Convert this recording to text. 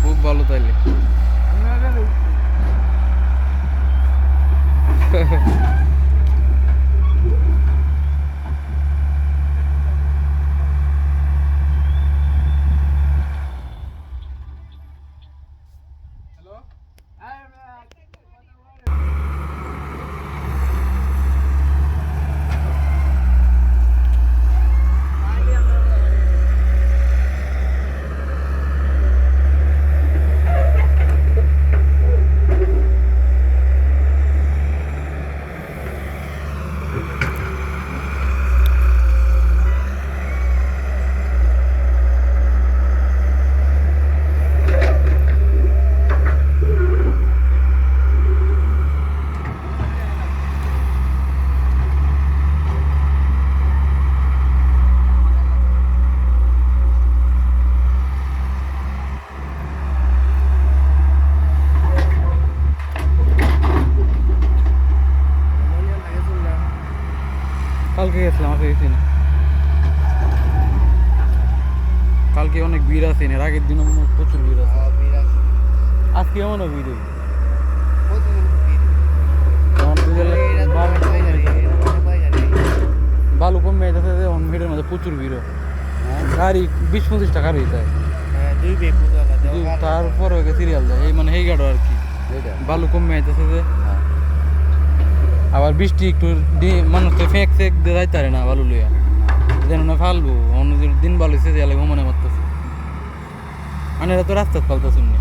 খুব ভালো তাইলে। কালকে গেছিলাম, আজকে গেছি না। কালকে অনেক ভিড় আছে, এর আগের দিনও প্রচুর ভিড় আছে। আজকে এমনও ভিড় হইবে। বালু কমে যাচ্ছে, ভিড়ের মধ্যে প্রচুর ভিড়। গাড়ি 20-25টা গাড়ি যায়, তারপরে সিরিয়াল যায়, এই মানে এই গাড়ো আর কি। বালু কমে যাইতেছে যে, আবার বৃষ্টি একটু মানুষ তো ফেঁক ফেঁক দিয়ে যাইতে পারে না বালু লইয়া, যেন না ফালবো অন্য দিন বালু হয়েছে যে মনে মারতেছে। আনেরা তো রাস্তা ফালতেছেন না।